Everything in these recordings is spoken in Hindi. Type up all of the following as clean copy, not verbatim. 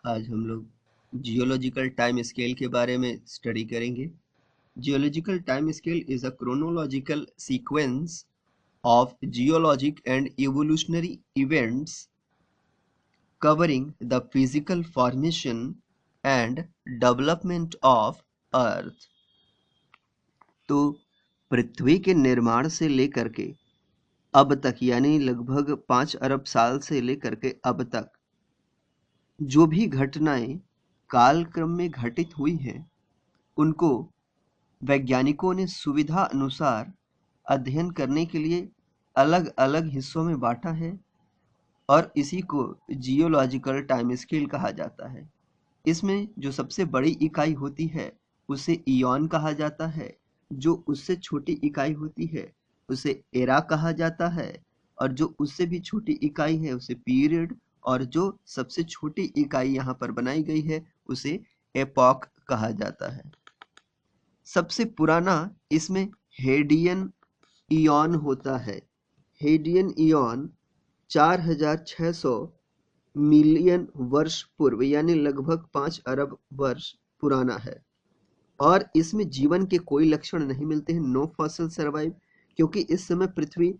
आज हम लोग जियोलॉजिकल टाइम स्केल के बारे में स्टडी करेंगे। Geological time scale is a chronological sequence of geologic and evolutionary events covering the physical formation and development of Earth। तो पृथ्वी के निर्माण से लेकर के अब तक यानी लगभग 5 अरब साल से लेकर के अब तक जो भी घटनाएं कालक्रम में घटित हुई हैं उनको वैज्ञानिकों ने सुविधा अनुसार अध्ययन करने के लिए अलग अलग हिस्सों में बांटा है और इसी को जियोलॉजिकल टाइम स्केल कहा जाता है। इसमें जो सबसे बड़ी इकाई होती है उसे ईयॉन कहा जाता है, जो उससे छोटी इकाई होती है उसे एरा कहा जाता है और जो उससे भी छोटी इकाई है उसे पीरियड और जो सबसे छोटी इकाई यहाँ पर बनाई गई है उसे एपॉक कहा जाता है। सबसे पुराना इसमें हेडियन ईयॉन होता है। हेडियन ईयॉन 4600 मिलियन वर्ष पूर्व यानी लगभग 5 अरब वर्ष पुराना है और इसमें जीवन के कोई लक्षण नहीं मिलते हैं। नो फॉसिल सर्वाइव, क्योंकि इस समय पृथ्वी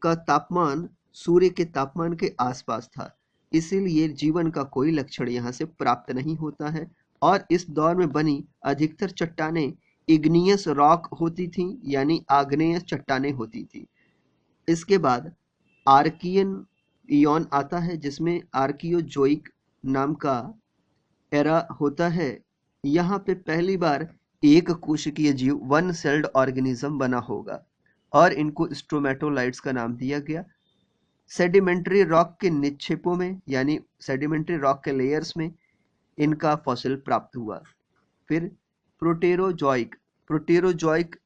का तापमान सूर्य के तापमान के आसपास था, इसीलिए जीवन का कोई लक्षण यहाँ से प्राप्त नहीं होता है। और इस दौर में बनी अधिकतर चट्टानें इग्नियस रॉक होती थी यानी आग्नेय चट्टानें होती थी। इसके बाद आर्कियन इयॉन आता है जिसमें आर्कियोजोइक नाम का एरा होता है। यहाँ पे पहली बार एक कोशिकीय जीव वन सेल्ड ऑर्गेनिज्म बना होगा और इनको स्ट्रोमेटोलाइट्स का नाम दिया गया। सेडिमेंट्री रॉक के निक्षेपों में यानी सेडिमेंट्री रॉक के लेयर्स में इनका फॉसिल प्राप्त हुआ। फिर प्रोटेरोजोइक प्रोटेरोजोइक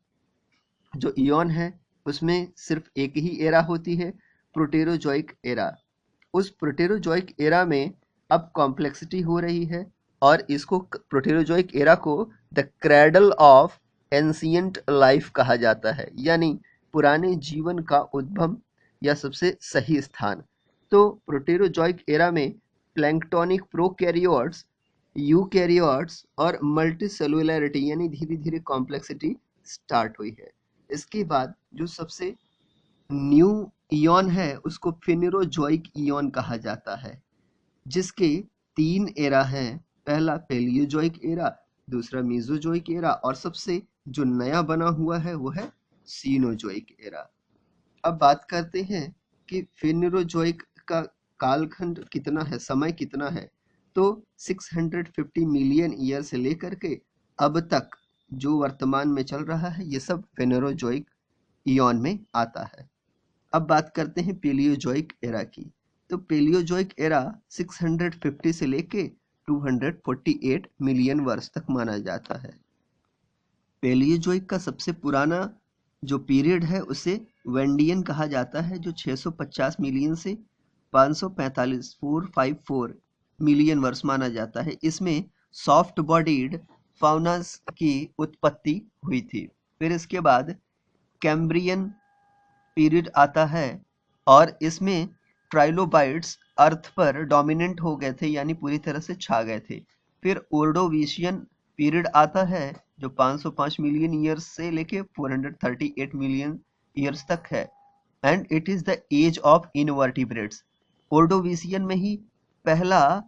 जो इयॉन है उसमें सिर्फ एक ही एरा होती है, प्रोटेरोजोइक एरा। उस प्रोटेरोजोइक एरा में अब कॉम्प्लेक्सिटी हो रही है और इसको प्रोटेरोजोइक एरा को the cradle of ancient life कहा जाता है, यानी पुराने जीवन का उद्भव या सबसे सही स्थान। तो प्रोटेरोजोइक एरा में प्लैंक्टोनिक प्रोकैरियोट्स, यूकैरियोट्स और मल्टीसेलुलैरिटी यानी धीरे धीरे कॉम्प्लेक्सिटी स्टार्ट हुई है। इसके बाद जो सबसे न्यू इयॉन है उसको फिनेरोजोइक इयॉन कहा जाता है, जिसके 3 एरा हैं। पहला पेलियोजोइक एरा, दूसरा मेसोजोइक एरा और सबसे जो नया बना हुआ है वो है सीनोजोइक एरा। अब बात करते हैं कि फिनेरोजोइक का कालखंड कितना है, समय कितना है। तो 650 मिलियन ईयर से लेकर के अब तक जो वर्तमान में चल रहा है ये सब फिनेरोजोइक इयॉन में आता है। अब बात करते हैं पेलियोजोइक एरा की। तो पेलियोजोइक एरा 650 से लेके 248 मिलियन वर्ष तक माना जाता है। पेलियोजोइक का सबसे पुराना जो पीरियड है उसे वेंडियन कहा जाता है, जो 650 मिलियन से 454 मिलियन वर्ष माना जाता है। इसमें सॉफ्ट बॉडीड फाउनास की उत्पत्ति हुई थी। फिर इसके बाद कैम्ब्रियन पीरियड आता है और इसमें ट्राइलोबाइट्स अर्थ पर डोमिनेंट हो गए थे यानी पूरी तरह से छा गए थे। फिर ओर्डोविशियन पीरियड आता है जो 505 मिलियन ईयर्स से लेके 438 मिलियन ईयर्स तक है and it is the age of invertebrates. Ordovician में ही पहला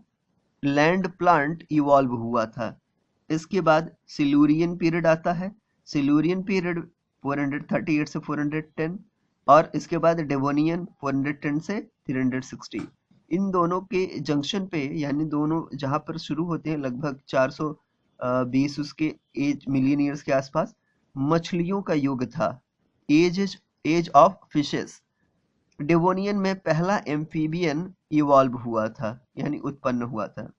लैंड प्लांट इवॉल्व हुआ था। इसके बाद सिल्यूरियन पीरियड आता है। सिल्यूरियन पीरियड 438 से 410 और इसके बाद डेवोनियन 410 से 360। इन दोनों के जंक्शन पे यानी दोनों जहां पर शुरू होते हैं लगभग 420 उसके एज मिलियन ईयर्स के आसपास मछलियों का युग था, एज ऑफ फिशेस। डेवोनियन में पहला एम्फीबियन इवॉल्व हुआ था यानी उत्पन्न हुआ था।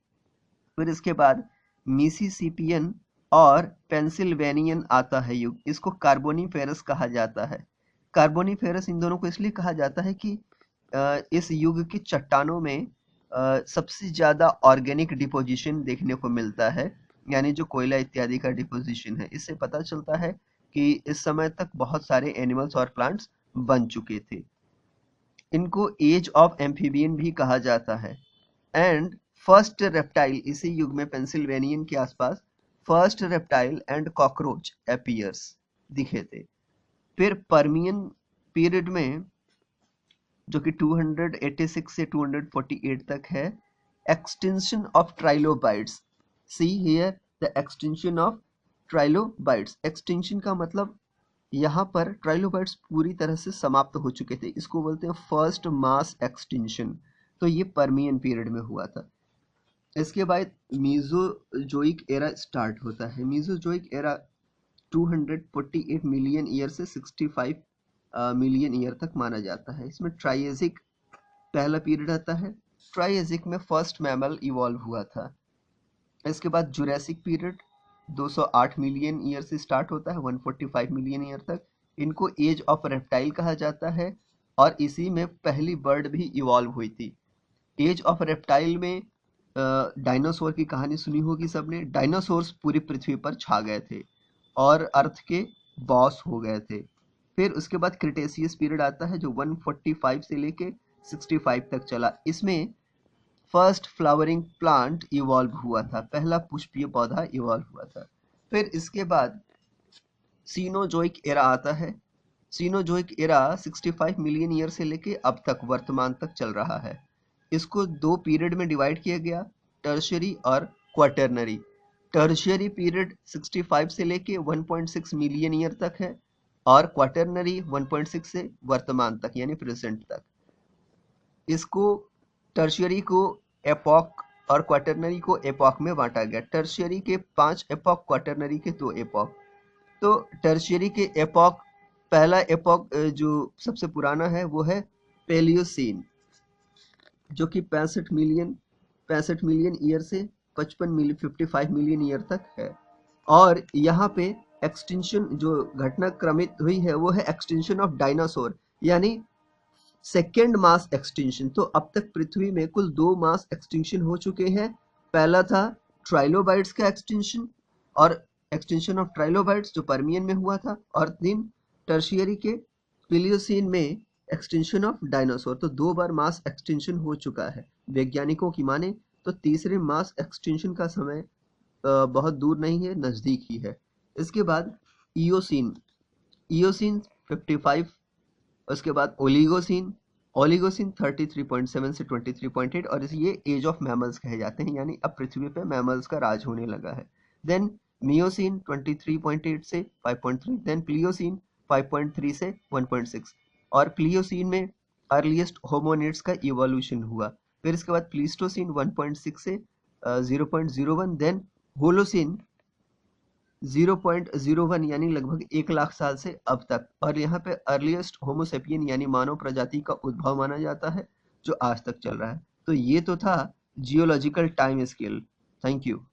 फिर इसके बाद मिसिसिपियन और पेंसिल्वेनियन आता है युग, इसको कार्बोनिफेरस कहा जाता है। कार्बोनिफेरस इन दोनों को इसलिए कहा जाता है कि इस युग की चट्टानों में सबसे ज्यादा ऑर्गेनिक डिपोजिशन देखने को मिलता है, यानी जो कोयला इत्यादि का डिपोजिशन है। इससे पता चलता है कि इस समय तक बहुत सारे एनिमल्स और प्लांट्स बन चुके थे। इनको एज ऑफ एम्फीबियन भी कहा जाता है। एंड फर्स्ट रेप्टाइल, इसी युग में पेंसिल्वेनियन के आसपास first reptile and cockroach appears दिखे थे। फिर पर्मियन पीरियड में, जो कि 286 से 248 तक है, extension of trilobites. See here the extension of trilobites. Extension का मतलब यहाँ पर ट्राइलोबाइट्स पूरी तरह से समाप्त हो चुके थे, इसको बोलते हैं फर्स्ट मास एक्सटेंशन। तो ये पर्मियन पीरियड में हुआ था। इसके बाद मीजोजोइक एरा स्टार्ट होता है। मीजोजोइक एरा 248 मिलियन ईयर से 65 मिलियन ईयर तक माना जाता है। इसमें ट्राइएजिक पहला पीरियड आता है। ट्राइएजिक में फर्स्ट मैमल इवॉल्व हुआ था। इसके बाद जुरासिक पीरियड 208 मिलियन ईयर से स्टार्ट होता है 145 मिलियन ईयर तक। इनको एज ऑफ रेप्टाइल कहा जाता है और इसी में पहली बर्ड भी इवॉल्व हुई थी। एज ऑफ रेप्टाइल में डायनासोर की कहानी सुनी होगी सबने। डायनासोर्स पूरी पृथ्वी पर छा गए थे और अर्थ के बॉस हो गए थे। फिर उसके बाद क्रिटेशियस पीरियड आता है जो 145 से लेके 65 तक चला। इसमें फर्स्ट फ्लावरिंग प्लांट इवॉल्व हुआ था, पहला पुष्पीय पौधा इवॉल्व हुआ था। फिर इसके बाद सीनोजोइक एरा आता है। सीनोजोइक एरा 65 मिलियन ईयर से लेके अब तक वर्तमान तक चल रहा है। इसको दो पीरियड में डिवाइड किया गया, टर्शियरी और क्वाटरनरी। टर्शियरी पीरियड 65 से लेके 1.6 मिलियन ईयर तक है और क्वाटरनरी 1.6 से वर्तमान तक यानी प्रेजेंट तक। इसको टर्शियरी को एपॉक और क्वाटरनरी को एपॉक में बांटा गया। टर्शियरी के 5 एपॉक, क्वाटरनरी के 2 एपॉक। तो टर्शियरी के एपॉक, पहला एपॉक जो सबसे पुराना है वो है पेलियोसीन, जो कि 65 मिलियन ईयर से 55 मिलियन ईयर तक है। और यहाँ पे एक्सटेंशन जो घटना क्रमित हुई है वो है एक्सटेंशन ऑफ डायनासोर, यानी सेकेंड मास एक्सटेंशन। तो अब तक पृथ्वी में कुल 2 मास एक्सटेंशन हो चुके हैं। पहला था ट्राइलोबाइट्स का एक्सटेंशन और एक्सटेंशन ऑफ ट्राइलोबाइट्स जो पर्मियन में हुआ था, और दिन टर्शियरी के प्लीयोसीन में एक्सटेंशन ऑफ डायनासोर। तो 2 बार मास एक्सटेंशन हो चुका है। वैज्ञानिकों की माने तो तीसरे मास एक्सटेंशन का समय बहुत दूर नहीं है, नजदीक ही है। इसके बाद ईओसीन 55, उसके बाद ओलिगोसीन 33.7 से 23.8, और ये एज ऑफ मैमल्स कहे जाते हैं, यानी अब पृथ्वी पे मैमल्स का राज होने लगा है। देन मियोसीन 23.8 से 5.3, देन प्लियोसीन 5.3 से 1.6, और प्लियोसीन में अर्लीस्ट होमोनिड्स का इवोल्यूशन हुआ। फिर इसके बाद प्लीस्टोसीन 1.6 से 0.01, देन होलोसीन 0.01 यानी लगभग 1 लाख साल से अब तक। और यहाँ पे अर्लीस्ट होमोसेपियन यानी मानव प्रजाति का उद्भव माना जाता है जो आज तक चल रहा है। तो ये तो था geological time scale. Thank you.